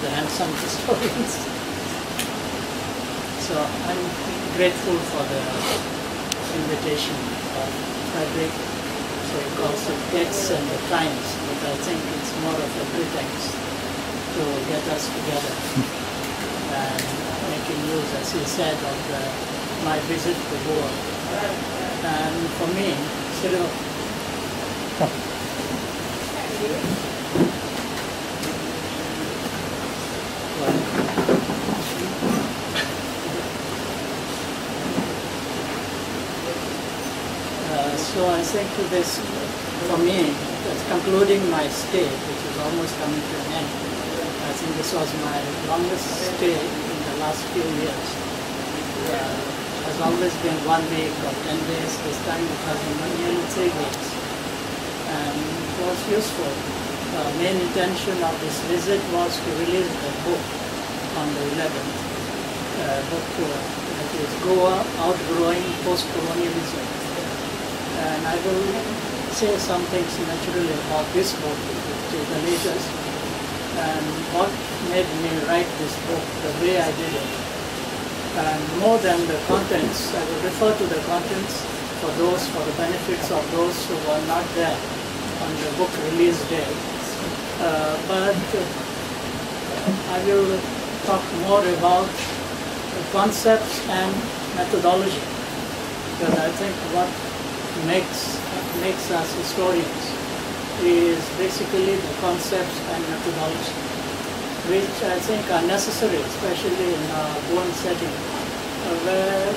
the handsome historians. So I'm grateful for the invitation of Frederick. So he calls it Texts and the Times, but I think it's more of a pretext to get us together and making use, as he said, of my visit to Goa. And for me, so I think this, for me, that's concluding my stay, which is almost coming to an end. I think this was my longest stay in the last few years. Has always been 1 week or 10 days. This time it has been nearly 3 weeks. And it was useful. The main intention of this visit was to release the book on the 11th. Book that is Goa Outgrowing Post-Colonialism. And I will say some things naturally about this book, which is the latest, and what made me write this book the way I did it. And more than the contents, I will refer to the contents for the benefits of those who were not there on the book release day. But I will talk more about the concepts and methodology, because I think what makes us historians is basically the concepts and methodology, which I think are necessary, especially in a Goan setting, where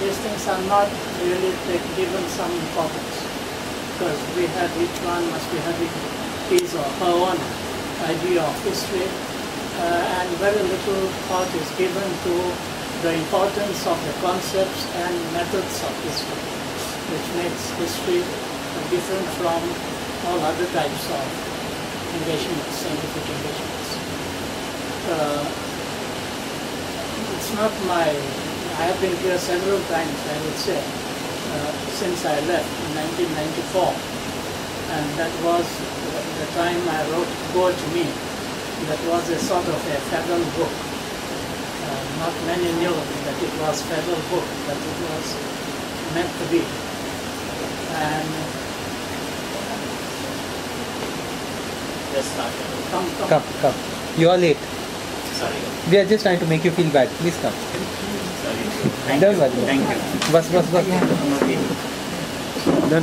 these things are not really given some importance, because each one must be having his or her own idea of history, and very little thought is given to the importance of the concepts and methods of history, which makes history different from all other types of engagements, scientific engagements. It's not I have been here several times, I would say, since I left in 1994. And that was the time I wrote Go to Me. That was a sort of a farewell book. Not many knew that it was a farewell book, but it was meant to be. And Come. You are late. Sorry. We are just trying to make you feel bad. Please come. Sorry. Don't worry. Thank you. Bus. Don't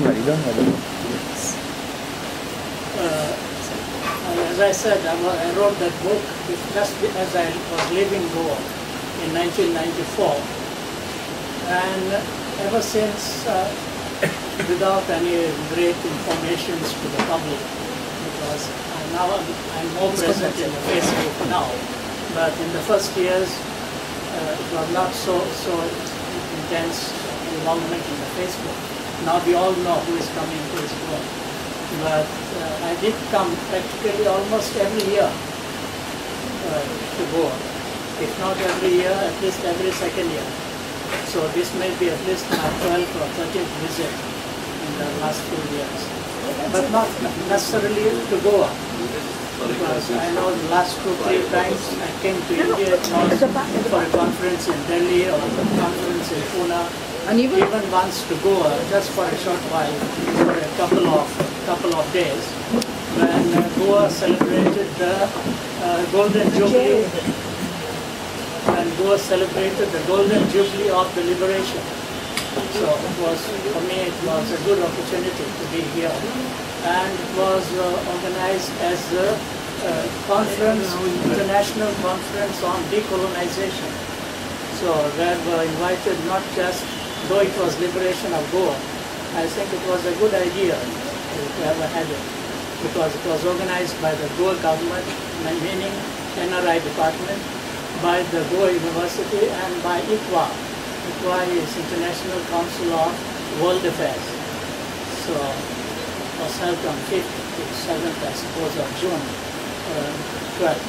worry. As I said, I wrote that book just as I was leaving Goa in 1994. And ever since, without any great informations to the public, because I'm more present in the Facebook now. But in the first years, it was not so intense involvement in the Facebook. Now we all know who is coming, who is going. But I did come practically almost every year to Goa. If not every year, at least every second year. So this may be at least my 12th or 13th visit in the last few years. But not necessarily to Goa. Because I know the last 2-3 times I came to India, it was for a conference in Delhi or a conference in Pune, and even once to Goa, just for a short while, for a couple of days, when Goa celebrated the Golden Jubilee, and Goa celebrated the Golden Jubilee of the Liberation. So for me, it was a good opportunity to be here. And it was organized as a international conference on decolonization. So where were invited not just, though it was liberation of Goa, I think it was a good idea to have had it, because it was organized by the Goa government, meaning NRI department, by the Goa University and by ICWA. ICWA is International Council of World Affairs. So it was held on 5th to 7th, I suppose, of June 12th.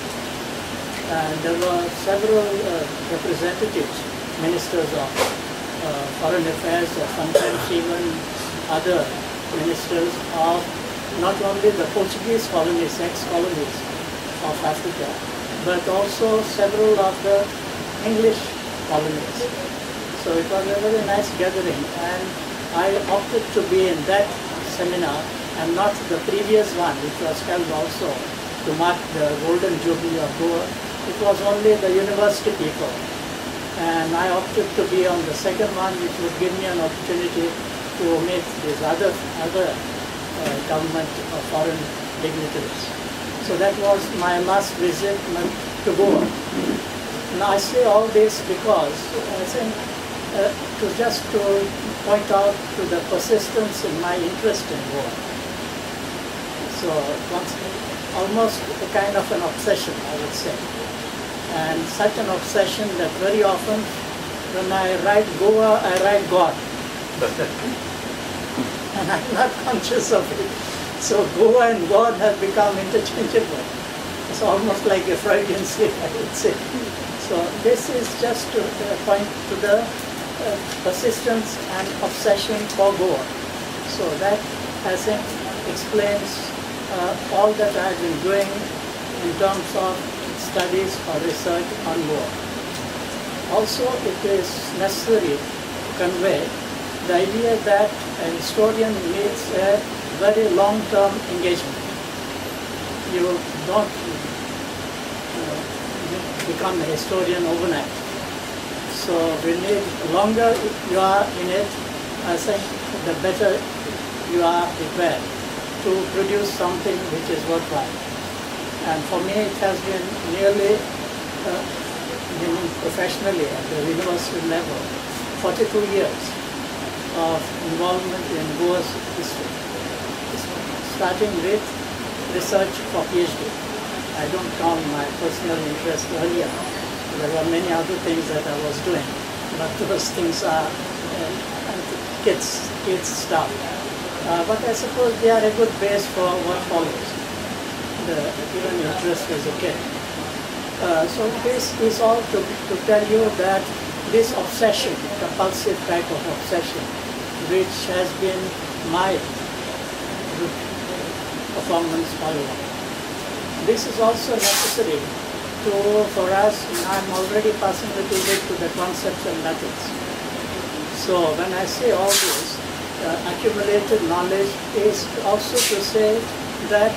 And there were several representatives, ministers of foreign affairs, or sometimes even other ministers of not only the Portuguese colonies, ex-colonies of Africa, but also several of the English colonies. So it was a very nice gathering, and I opted to be in that seminar and not the previous one, which was held also to mark the Golden Jubilee of Goa. It was only the university people, and I opted to be on the second one, which would give me an opportunity to meet these other government or foreign dignitaries. So that was my last visit to Goa. Now I say all this because I think to point out to the persistence in my interest in Goa. So almost a kind of an obsession, I would say. And such an obsession that very often when I write Goa, I write God. And I'm not conscious of it. So Goa and God have become interchangeable. It's almost like a Freudian slip, I would say. So this is just to point to the persistence and obsession for Goa. So that, I think, explains all that I've been doing in terms of studies or research on Goa. Also, it is necessary to convey the idea that a historian needs a very long-term engagement. You don't become a historian overnight. So we need, the longer you are in it, I think the better you are prepared to produce something which is worthwhile. And for me it has been nearly, professionally at the university level, 42 years of involvement in Goa's history, starting with research for PhD. I don't count my personal interest earlier. There were many other things that I was doing, but those things are kids stuff. But I suppose they are a good base for what follows, even interest as a kid. So this is all to tell you that this obsession, compulsive type of obsession, which has been my performance all along. This is also necessary for us. I'm already passing a little bit to the concepts and methods. So when I say all this, accumulated knowledge is also to say that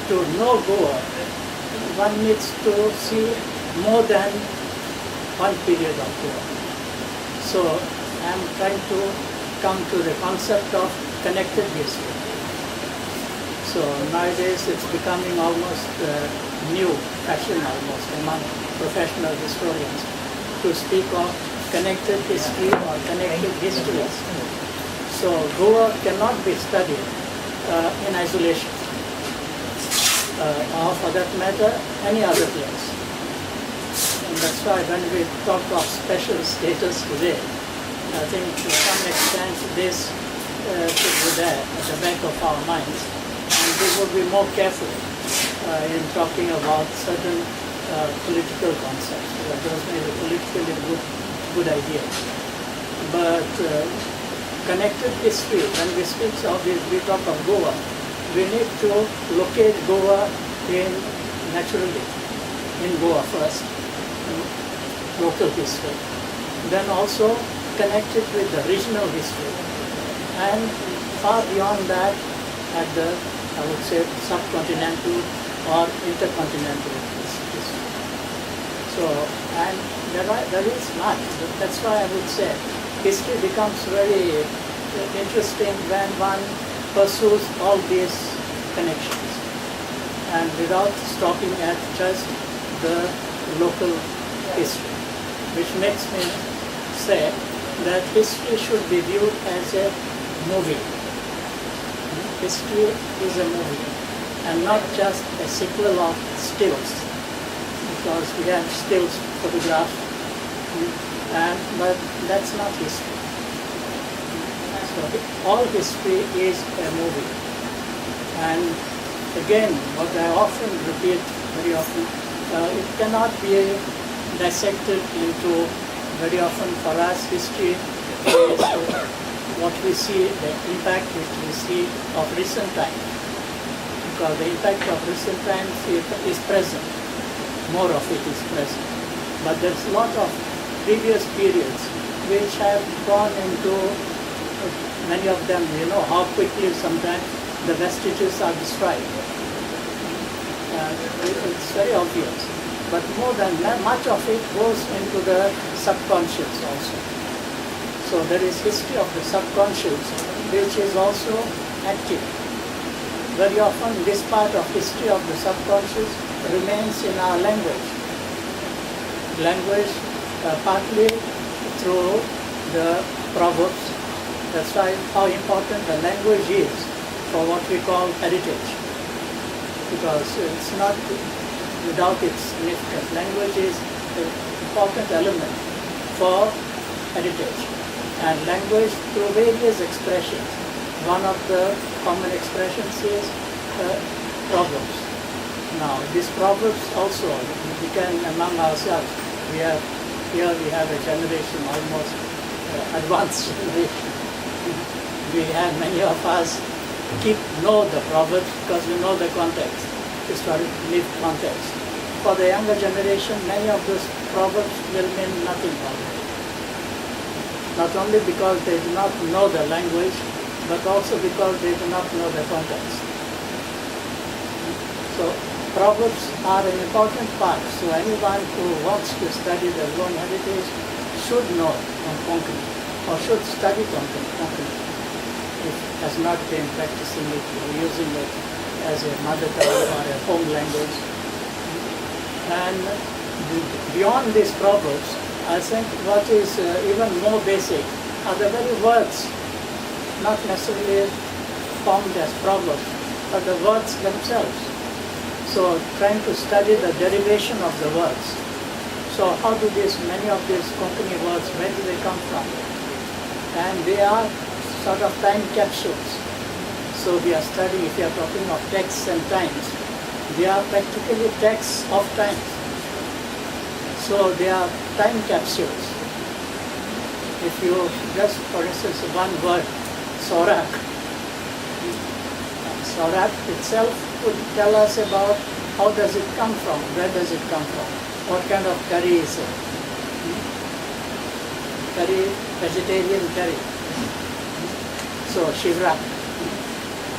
to know Goa, one needs to see more than one period of Goa. So I'm trying to come to the concept of connected history. So nowadays it's becoming almost new fashion almost among professional historians to speak of connected history or connected histories. So Goa cannot be studied in isolation, or for that matter, any other place. And that's why when we talk of special status today, I think to some extent this should be there at the back of our minds. And we would be more careful in talking about certain political concepts. Those may be politically good ideas. But connected history, when we speak of this, we talk of Goa, we need to locate Goa naturally in Goa first, local history. Then also connect it with the regional history. And far beyond that, at the, I would say, subcontinental or intercontinental history. So, and there is much. That's why I would say history becomes very interesting when one pursues all these connections and without stopping at just the local history, which makes me say that history should be viewed as a movie. History is a movie and not just a sequel of stills, because we have stills photographs, but that's not history. So all history is a movie. And again, what I often repeat very often, it cannot be dissected into, very often for us, history is what we see, the impact which we see of recent times. Because the impact of recent times is present. more of it is present. But there's a lot of previous periods which have gone into, many of them, you know, how quickly sometimes the vestiges are destroyed. It's very obvious. But more than that, much of it goes into the subconscious also. So there is history of the subconscious which is also active. Very often this part of history of the subconscious remains in our language. Language partly through the proverbs. That's why how important the language is for what we call heritage. Because it's not without its significance. Language is an important element for heritage. And language through various expressions. One of the common expressions is proverbs. Now, these proverbs also, we can among ourselves, we have a generation, almost advanced generation. We have many of us know the proverbs because we know the context, historic lived context. For the younger generation, many of those proverbs will mean nothing already. Not only because they do not know the language, but also because they do not know the context. So proverbs are an important part. So anyone who wants to study the Goan heritage should know Konkani, or should study Konkani, if has not been practicing it or using it as a mother tongue or a home language. And beyond these proverbs, I think what is even more basic are the very words, not necessarily formed as proverbs, but the words themselves. So trying to study the derivation of the words. So how do many of these Konkani words, where do they come from? And they are sort of time capsules. So we are studying, if we are talking of texts and times, they are practically texts of time. So they are time capsules. If you just, for instance, one word, Sorak. Sorak itself would tell us about how does it come from, where does it come from, what kind of curry is it. Curry, vegetarian curry. So Shivrak.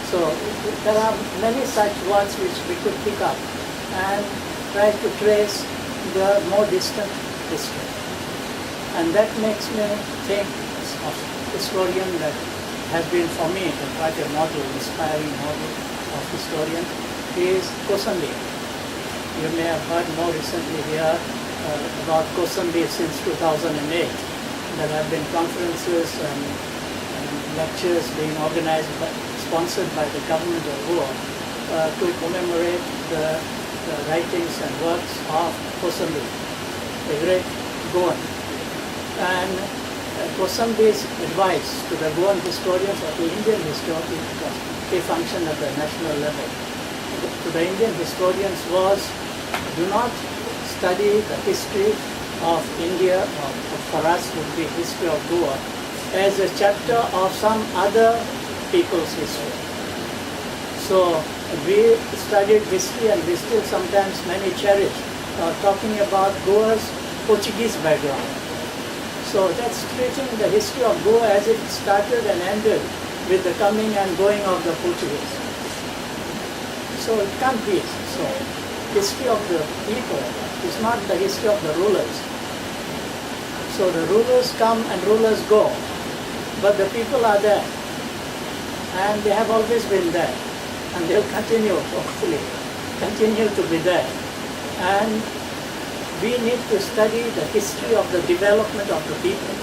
So there are many such words which we could pick up and try to trace the more distant history. And that makes me think of historian that has been for me quite a model, inspiring model of historian, is Kosambi. You may have heard more recently here about Kosambi since 2008. There have been conferences and lectures being organized, sponsored by the government of Goa to commemorate the writings and works of Kosambi, a great Goan. And Kosambi's advice to the Goan historians or to Indian historians, because they function at the national level, to the Indian historians was, do not study the history of India, or for us would be history of Goa, as a chapter of some other people's history. So we studied history and we still sometimes many cherish talking about Goa's Portuguese background. So that's treating the history of Goa as if it started and ended with the coming and going of the Portuguese. So it can't be. So history of the people is not the history of the rulers. So the rulers come and rulers go, but the people are there. And they have always been there. And they'll continue, hopefully, continue to be there. And we need to study the history of the development of the people.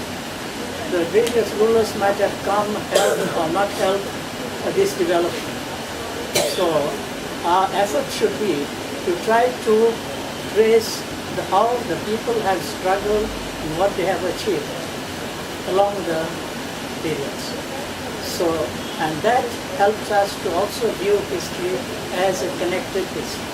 The various rulers might have come, helped or not helped this development. So our effort should be to try to trace how the people have struggled and what they have achieved along the periods. So, and that helps us to also view history as a connected history.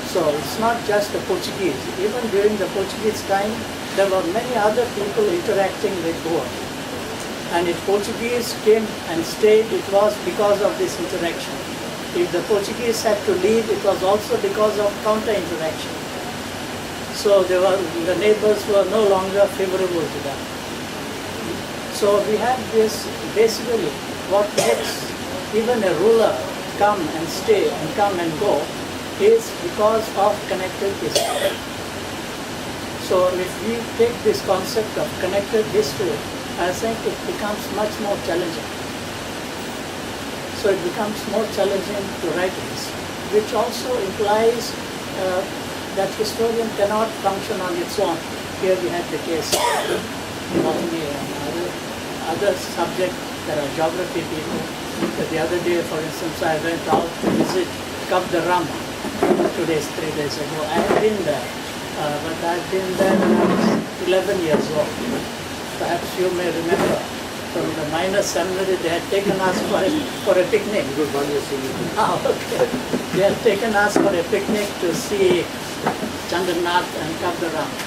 So it's not just the Portuguese. Even during the Portuguese time, there were many other people interacting with Goa. And if Portuguese came and stayed, it was because of this interaction. If the Portuguese had to leave, it was also because of counter-interaction. So the neighbors were no longer favorable to them. So we had this, basically, what makes even a ruler come and stay and come and go is because of connected history. So if we take this concept of connected history, I think it becomes much more challenging. So it becomes more challenging to write history, which also implies that historian cannot function on its own. Here we had the case of botany and other subjects. There are geography people. The other day, for instance, I went out to visit Cap de Rama 3 days ago. I had been there, but I've been there when I was 11 years old. Perhaps you may remember from the minor seminary they had taken us for a picnic. Okay. They had taken us for a picnic to see Chandranath and Cap de Rama.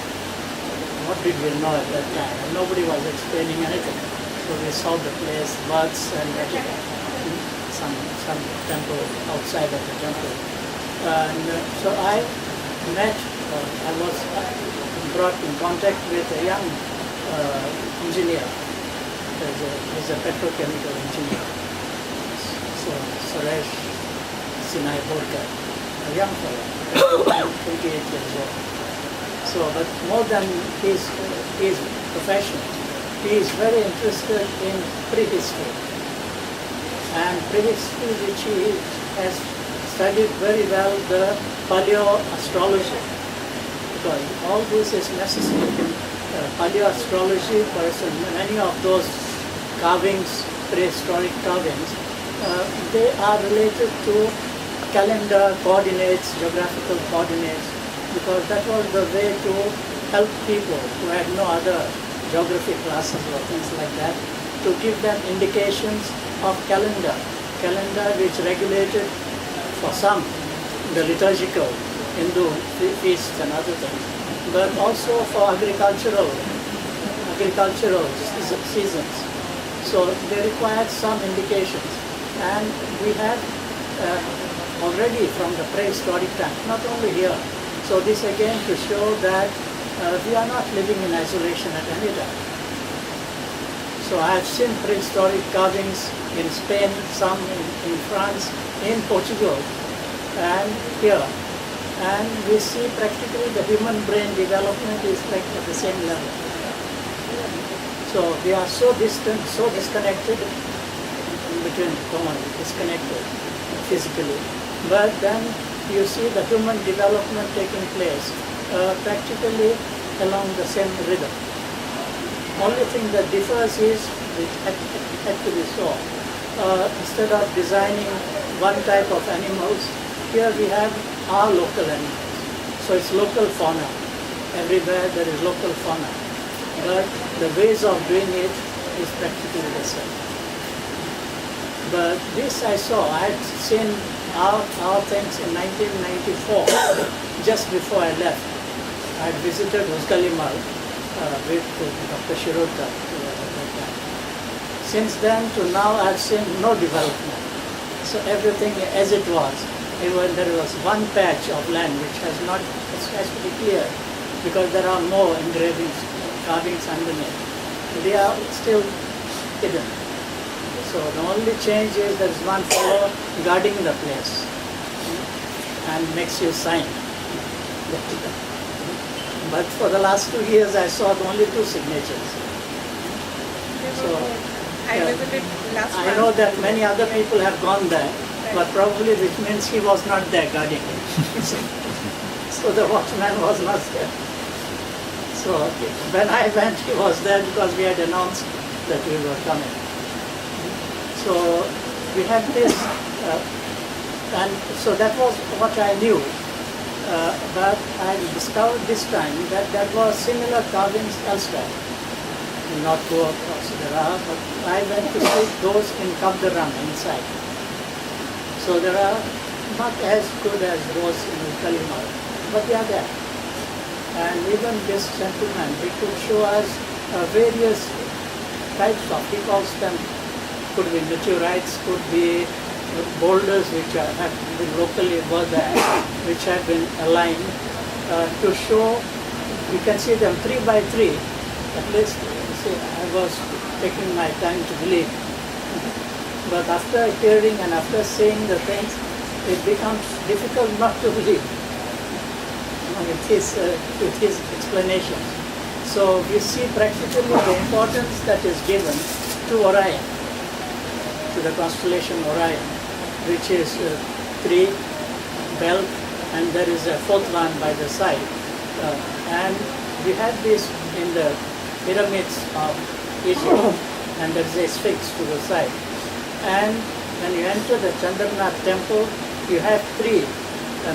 What did we know at that time? And nobody was explaining anything. So we saw the place, birds and some temple outside of the temple. And so I met, I was brought in contact with a young engineer. He's a petrochemical engineer. So Suresh Sinai Borkar, a young fellow, 28 years old. So, but more than his profession, he is very interested in prehistory. And prehistory, which he has studied very well, the paleoastrology. Because all this is necessary. Paleoastrology, for instance, many of those carvings, prehistoric carvings, they are related to calendar coordinates, geographical coordinates, because that was the way to help people who had no other geography classes or things like that, to give them indications of calendar which regulated for some the liturgical Hindu feasts and other things, but also for agricultural seasons. So they required some indications, and we had already from the prehistoric time, not only here. So this again to show that we are not living in isolation at any time. So I have seen prehistoric carvings in Spain, some in France, in Portugal, and here. And we see practically the human brain development is like at the same level. So we are so distant, so disconnected in between, disconnected physically. But then you see the human development taking place practically along the same rhythm. Only thing that differs is, it had to be so. Instead of designing one type of animals, here we have our local animals. So it's local fauna. Everywhere there is local fauna. But the ways of doing it is practically the same. But this I saw. I had seen our things in 1994, just before I left. I had visited Uzgalimal with Dr. Shirota. Since then to now I have seen no development. So everything as it was. Even there was one patch of land which has to be cleared because there are more engravings, carvings underneath. They are still hidden. So the only change is there is one fellow guarding the place and makes you sign. But for the last 2 years I saw only 2 signatures. So I visited last month. I know that many other people have gone there, but probably which means he was not there guarding it. So the watchman was not there. So when I went, he was there because we had announced that we were coming. So we had this, and so that was what I knew. But I discovered this time that there were similar carvings elsewhere. In North Goa also there are, but I went to see those in Cap de Rama inside. So there are not as good as those in Kalimal, but they are there. And even this gentleman, he could show us various types of, he calls them, could be meteorites, could be boulders which have been locally were there, which have been aligned to show. You can see them 3 by 3. At least see, I was taking my time to believe. But after hearing and after seeing the things, it becomes difficult not to believe with his explanations. So we see practically the importance that is given to Orion, to the constellation Orion, which is 3 belt, and there is a 4th one by the side. And we had this in the pyramids of Egypt, and there is a sphinx to the side. And when you enter the Chandranath temple, you have 3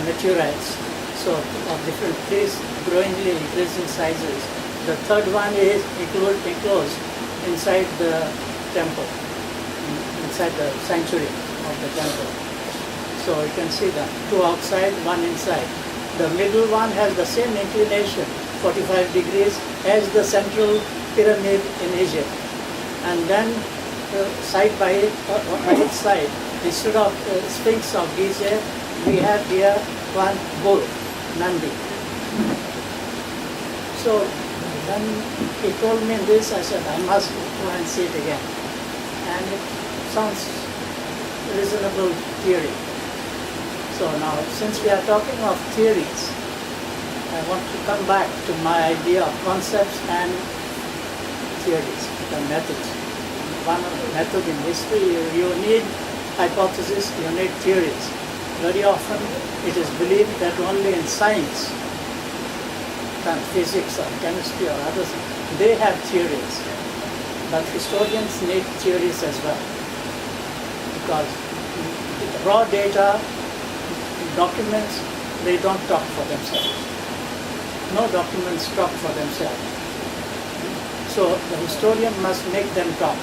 meteorites, so of different trees, growingly increasing sizes. The 3rd one is enclosed inside the temple, inside the sanctuary of the temple. So you can see them, 2 outside, 1 inside. The middle one has the same inclination, 45 degrees, as the central pyramid in Egypt. And then side by each side, instead of Sphinx of Giza, we have here one bull, Nandi. So when he told me this, I said, I must go and see it again. And it sounds reasonable theory. So now, since we are talking of theories, I want to come back to my idea of concepts and theories, the methods. One of the methods in history, you need hypotheses, you need theories. Very often it is believed that only in science, physics or chemistry or others, they have theories. But historians need theories as well. Because raw data, documents, they don't talk for themselves. No documents talk for themselves. So the historian must make them talk.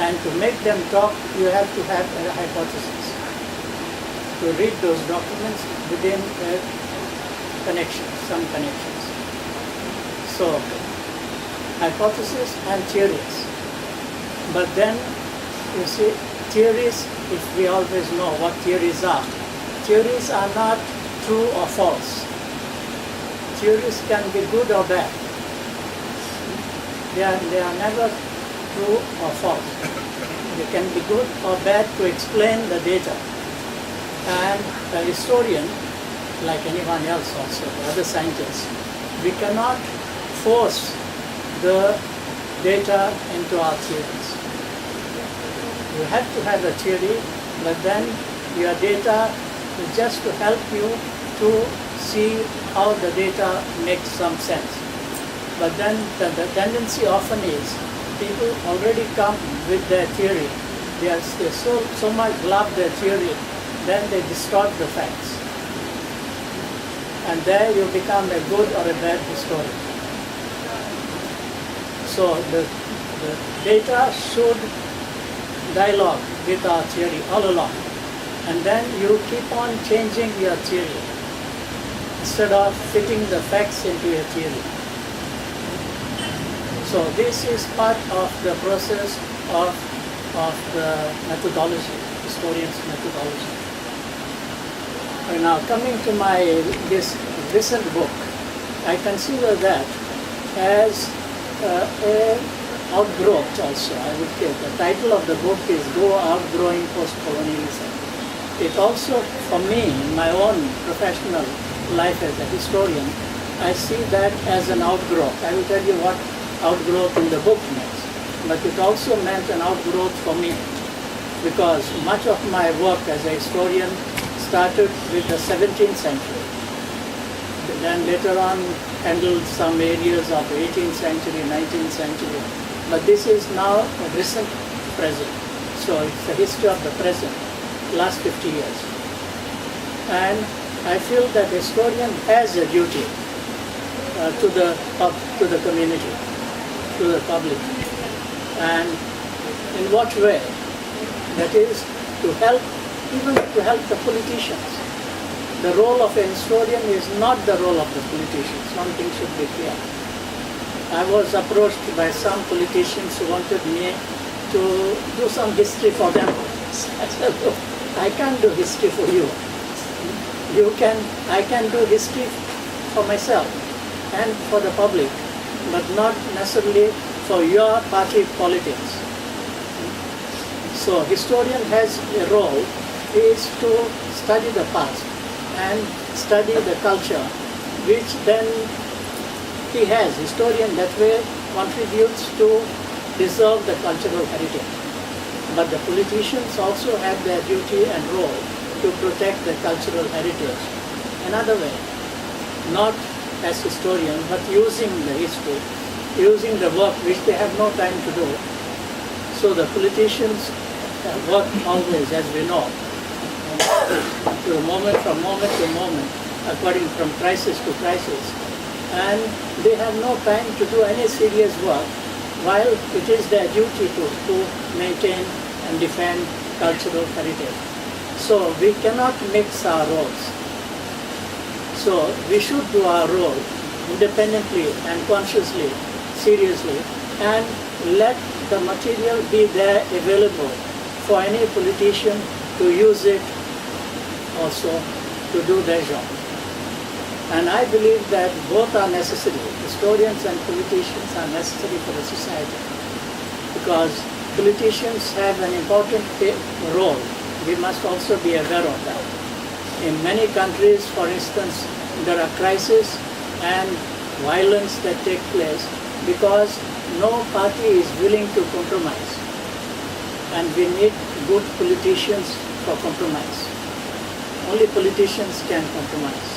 And to make them talk, you have to have a hypothesis. To read those documents within connections, some connections. So, hypothesis and theories. But then, you see, theories, if we always know what theories are not true or false. Theories can be good or bad. They are never true or false. They can be good or bad to explain the data. And a historian, like anyone else also, other scientists, we cannot force the data into our theories. You have to have a theory, but then your data is just to help you to see how the data makes some sense. But then the tendency often is people already come with their theory. They so much love their theory, then they distort the facts. And there you become a good or a bad historian. So the data should dialogue with our theory all along. And then you keep on changing your theory instead of fitting the facts into your theory. So this is part of the process of the methodology, historian's methodology. And now coming to this recent book, I consider that as a outgrowth also, I would say. The title of the book is Go Outgrowing Post-Colonialism. It also, for me, in my own professional life as a historian, I see that as an outgrowth. I will tell you what outgrowth in the book means. But it also meant an outgrowth for me, because much of my work as a historian started with the 17th century. Then later on handled some areas of the 18th century, 19th century. But this is now a recent present. So it's the history of the present, last 50 years. And I feel that a historian has a duty to the community, to the public. And in what way? That is to help, even to help the politicians. The role of a historian is not the role of the politicians. Something should be clear. I was approached by some politicians who wanted me to do some history for them. I said, "Look, I can't do history for you. I can do history for myself and for the public, but not necessarily for your party politics." So historian has a role is to study the past and study the culture, which then he has. Historian that way contributes to preserve the cultural heritage. But the politicians also have their duty and role to protect the cultural heritage. Another way, not as historians, but using the history, using the work which they have no time to do. So the politicians work always, as we know, from moment to moment, according from crisis to crisis. And they have no time to do any serious work, while it is their duty to maintain and defend cultural heritage. So we cannot mix our roles. So we should do our role independently and consciously, seriously, and let the material be there available for any politician to use it also to do their job. And I believe that both are necessary. Historians and politicians are necessary for the society, because politicians have an important role. We must also be aware of that. In many countries, for instance, there are crises and violence that take place because no party is willing to compromise. And we need good politicians for compromise. Only politicians can compromise.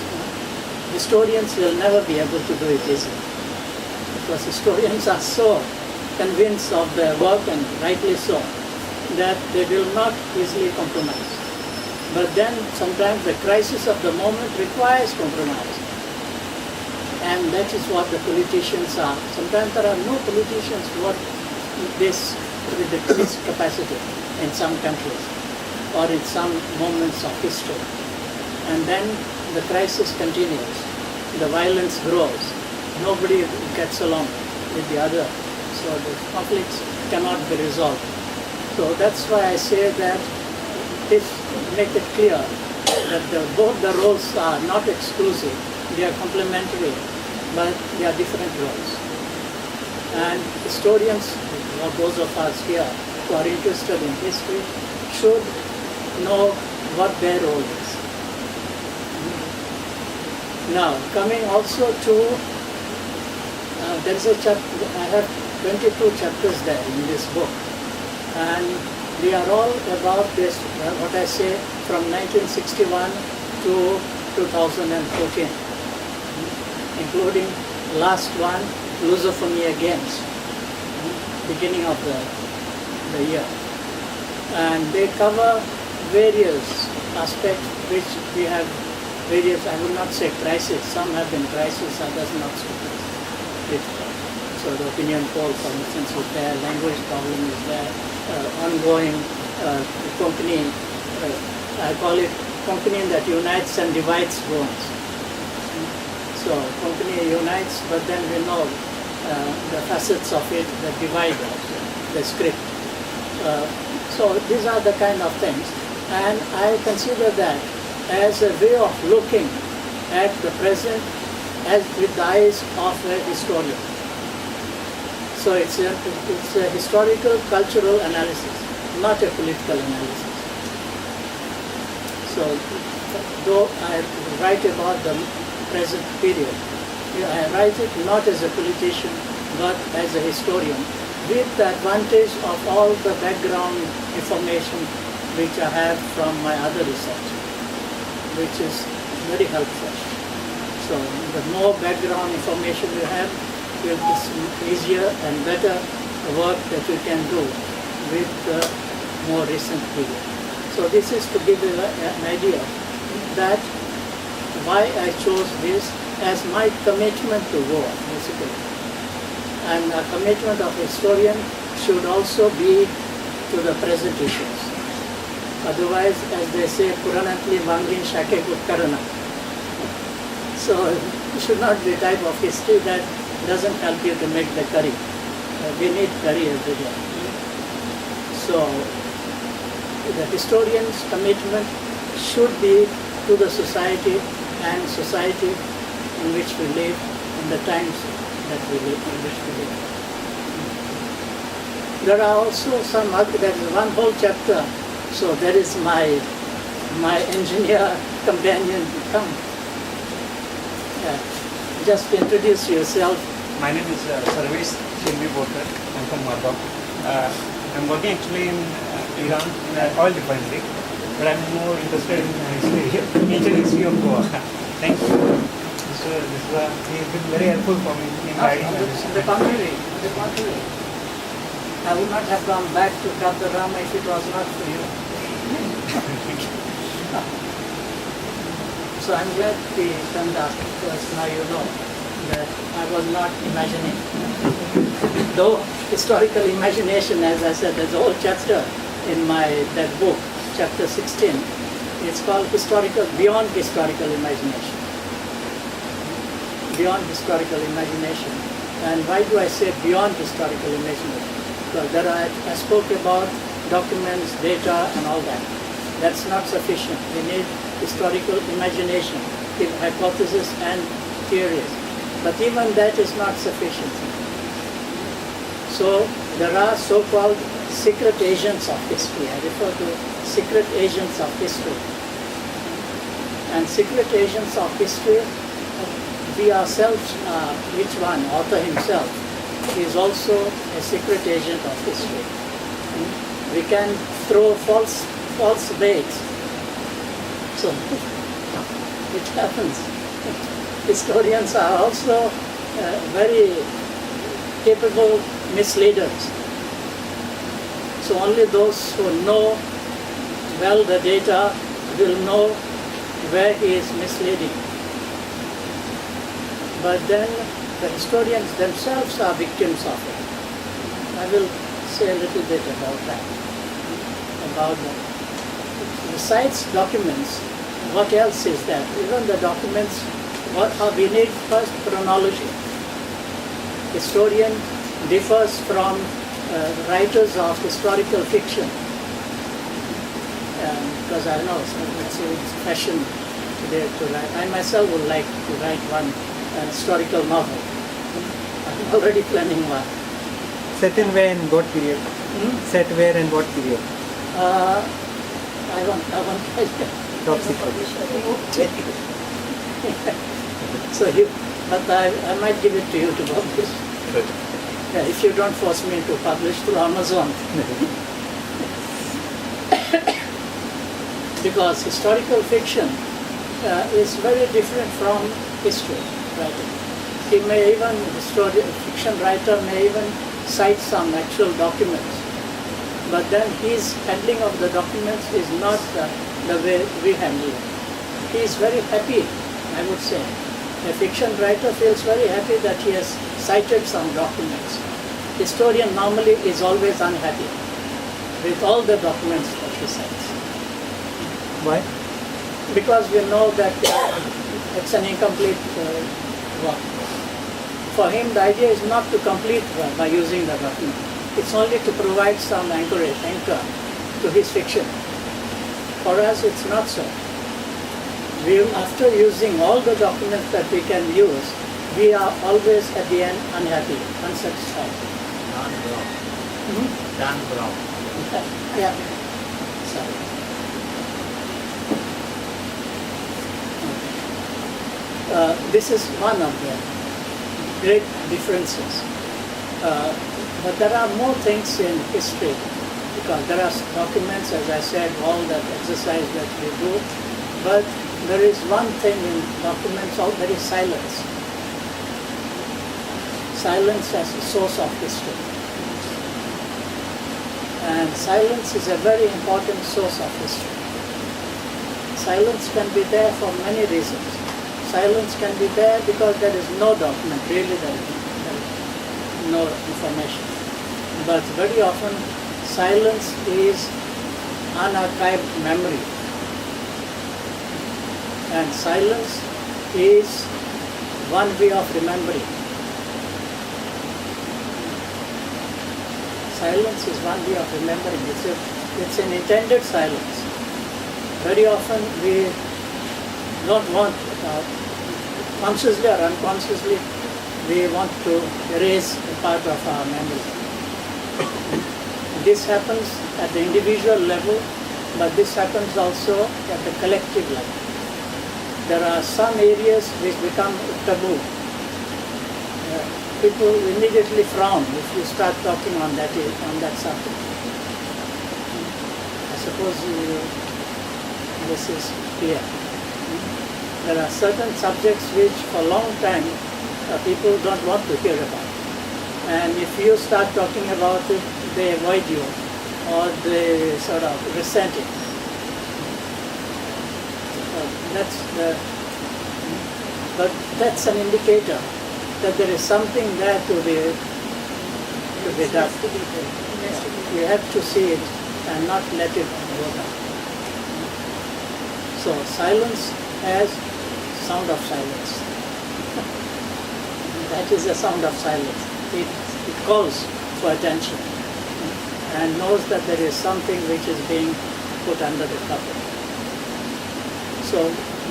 Historians will never be able to do it easily, because historians are so convinced of their work, and rightly so, that they will not easily compromise. But then sometimes the crisis of the moment requires compromise. And that is what the politicians are. Sometimes there are no politicians who are with this capacity in some countries or in some moments of history. And then the crisis continues. The violence grows. Nobody gets along with the other. So the conflicts cannot be resolved. So that's why I say that make it clear that both the roles are not exclusive. They are complementary, but they are different roles. And historians, or those of us here who are interested in history, should know what their role is. Now, coming also to, there is a chapter, I have 22 chapters there in this book, and they are all about this, what I say, from 1961 to 2014, including last one, Lusophonia Games, beginning of the year. And they cover various aspects which we have various, I would not say crisis, some have been crisis, others not so crisis. So the opinion poll, for instance, is there, language problem is there, ongoing company, I call it company that unites and divides bones. So company unites, but then we know the facets of it that divide also, the script. So these are the kind of things, and I consider that as a way of looking at the present as with the eyes of a historian. So it's a historical, cultural analysis, not a political analysis. So though I write about the present period, I write it not as a politician, but as a historian, with the advantage of all the background information which I have from my other research, which is very helpful. So the more background information you have, it is easier and better work that you can do with the more recent period. So this is to give you an idea that why I chose this as my commitment to war, basically. And a commitment of historian should also be to the present issues. Otherwise, as they say, Puranatli Mangin Shake Utkarana. So it should not be a type of history that doesn't help you to make the curry. We need curry every day. So the historian's commitment should be to the society and society in which we live, in the times that we live, in which we live. There are also some other, there is one whole chapter, so there is my engineer companion. Come. Yeah. Just introduce yourself. My name is Sarvesh Shilvi Bokar. I'm from Margao. I'm working actually in Iran in an oil refinery, but I'm more interested in ancient history of Goa. Thank you. He's been very helpful for me in guiding my On the contrary, I would not have gone back to Kadarama if it was not for you. So I'm glad we turned up, because now you know that I was not imagining. Though historical imagination, as I said, there's a whole chapter in that book, chapter 16. It's called Beyond Historical Imagination. Beyond historical imagination. And why do I say beyond historical imagination? Because I spoke about documents, data, and all that. That's not sufficient. We need historical imagination, hypothesis and theories. But even that is not sufficient. So there are so-called secret agents of history. I refer to secret agents of history. And secret agents of history, we ourselves, each one, author himself, is also a secret agent of history. We can throw false baits. So it happens. Historians are also very capable misleaders. So only those who know well the data will know where he is misleading. But then the historians themselves are victims of it. I will say a little bit about that. Besides documents, what else is there? Even the documents, we need first chronology. Historian differs from writers of historical fiction. Because I know it's fashion today to write. I myself would like to write one historical novel. I'm already planning one. Set in where and what period? Set where and what period? I want Top secret. So but I might give it to you to publish. Good. Yeah, if you don't force me to publish through Amazon. Because historical fiction is very different from history writing. Fiction writer may even cite some actual documents. But then his handling of the documents is not the way we handle it. He is very happy, I would say. A fiction writer feels very happy that he has cited some documents. Historian normally is always unhappy with all the documents that he cites. Why? Because we know that it's an incomplete work. For him, the idea is not to complete work by using the document. It's only to provide some anchor to his fiction. For us, it's not so. After using all the documents that we can use, we are always at the end unhappy, unsatisfied. Dan Brown. Yeah. Sorry. This is one of the great differences. But there are more things in history, because there are documents, as I said, all that exercise that we do, but there is one thing in documents, that is silence. Silence as a source of history. And silence is a very important source of history. Silence can be there for many reasons. Silence can be there because there is no document, really there is no information. But very often silence is unarchived memory. And silence is one way of remembering. Silence is one way of remembering. it's an intended silence. Very often we don't want, consciously or unconsciously, we want to erase a part of our memory. This happens at the individual level, but this happens also at the collective level. There are some areas which become taboo. People immediately frown if you start talking on that subject. I suppose this is clear. There are certain subjects which for a long time people don't want to hear about. And if you start talking about it, they avoid you or they sort of resent it. But that's an indicator that there is something there to be done. You have to see it and not let it go down. So silence has sound of silence. That is the sound of silence. It calls for attention and knows that there is something which is being put under the cover. So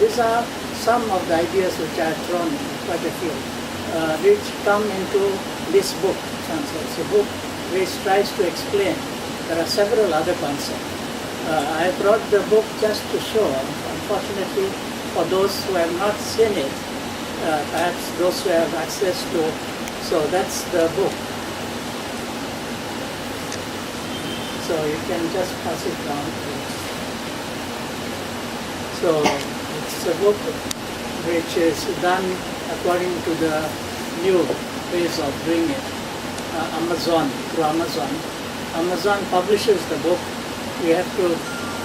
these are some of the ideas which I have thrown, quite a few, which come into this book. It's a book which tries to explain. There are several other concepts. I brought the book just to show, unfortunately, for those who have not seen it, perhaps those who have access to, so that's the book. So you can just pass it down. So it's a book which is done according to the new ways of doing it. Through Amazon. Amazon publishes the book. You have to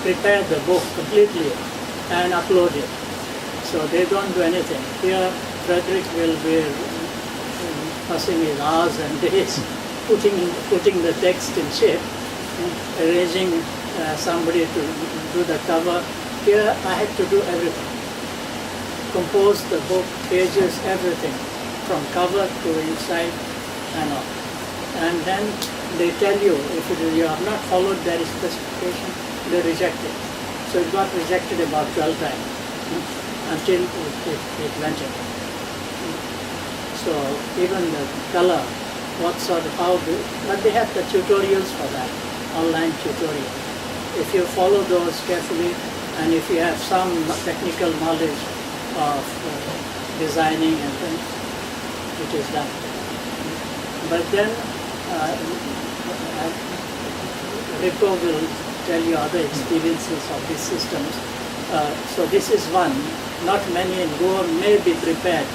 prepare the book completely and upload it. So they don't do anything. Here, Frederick will be passing his hours and days putting the text in shape, arranging somebody to do the cover. Here I had to do everything. Compose the book, pages, everything, from cover to inside and all. And then they tell you, if you have not followed their specification, they reject it. So it got rejected about 12 times until it went in. So even the color, but they have the tutorials for that, online tutorials. If you follow those carefully, and if you have some technical knowledge of designing and things, it is done. But then Rico will tell you other experiences of these systems. So this is one. Not many in Goa may be prepared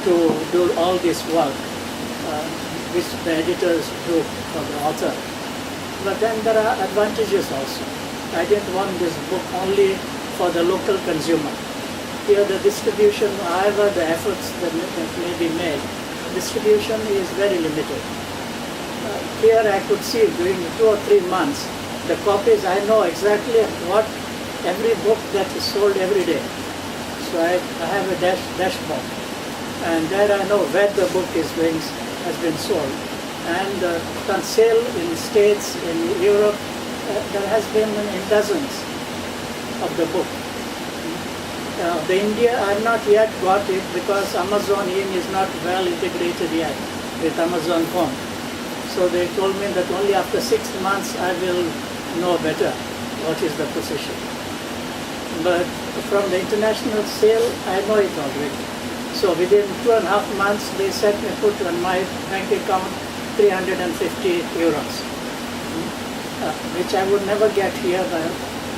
to do all this work, which the editors do for the author. But then there are advantages also. I didn't want this book only for the local consumer. Here the distribution, however the efforts that may be made, distribution is very limited. Here I could see during 2 or 3 months, the copies, I know exactly what every book that is sold every day. So I have a dashboard. And there I know where the book has been sold. And on sale in the States, in Europe, there has been in dozens of the book. The India, I have not yet got it because Amazon in is not well integrated yet with Amazon Home. So they told me that only after 6 months I will know better what is the position. But from the international sale, I know it already. So within 2.5 months, they set me put on my bank account 350 euros, which I would never get here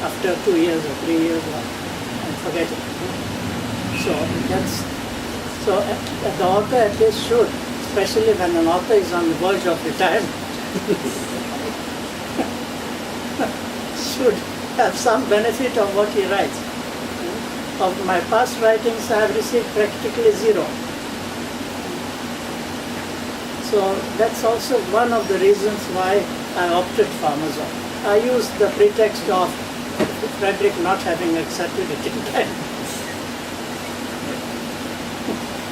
after 2 years or 3 years, and forget it. So the author at least should, especially when an author is on the verge of retirement, should have some benefit of what he writes. Of my past writings, I have received practically zero. So that's also one of the reasons why I opted for Amazon. I used the pretext of Frederick not having accepted it in time.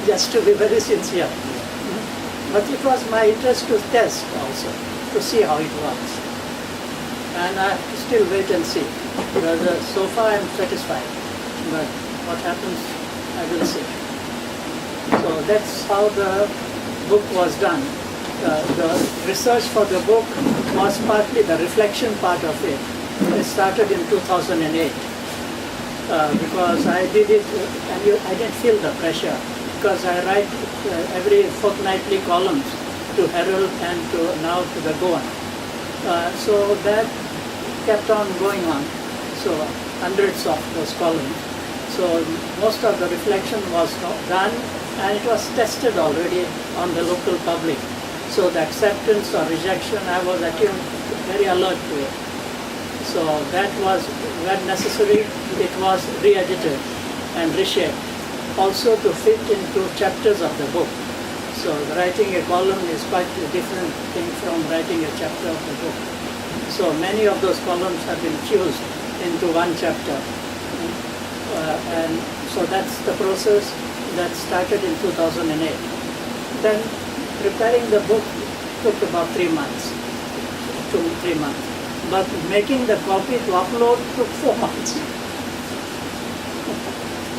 Just to be very sincere. But it was my interest to test also, to see how it works. and I have to still wait and see. Because so far I'm satisfied, but what happens, I will see. So that's how the book was done. The research for the book was partly the reflection part of it. It started in 2008 because I did it, and I didn't feel the pressure because I write every fortnightly columns to Herald and now to the Goan. So that kept on going on. So hundreds of those columns. So most of the reflection was done and it was tested already on the local public. So the acceptance or rejection, I was attuned, very alert to it. So that was, when necessary, it was re-edited and reshaped. Also to fit into chapters of the book. So writing a column is quite a different thing from writing a chapter of the book. So many of those columns have been fused into one chapter. And so that's the process that started in 2008. Then preparing the book took about 3 months, 2-3 months. But making the copy to upload took 4 months.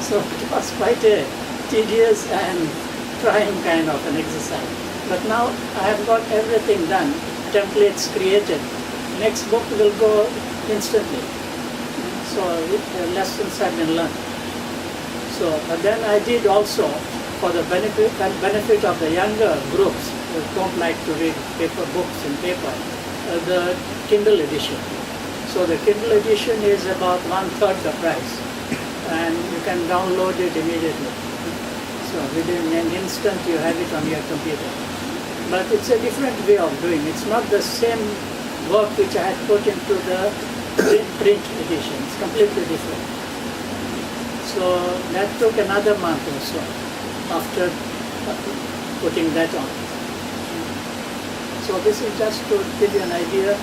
So it was quite a tedious and trying kind of an exercise. But now I have got everything done, templates created. Next book will go instantly. So the lessons have been learned. So, but then I did also, for the benefit of the younger groups who don't like to read paper books in paper, the Kindle edition. So the Kindle edition is about 1/3 the price, and you can download it immediately. So within an instant you have it on your computer. But it's a different way of doing. It's not the same work which I had put into the print edition. It's completely different. So that took another month or so after putting that on. So this is just to give you an idea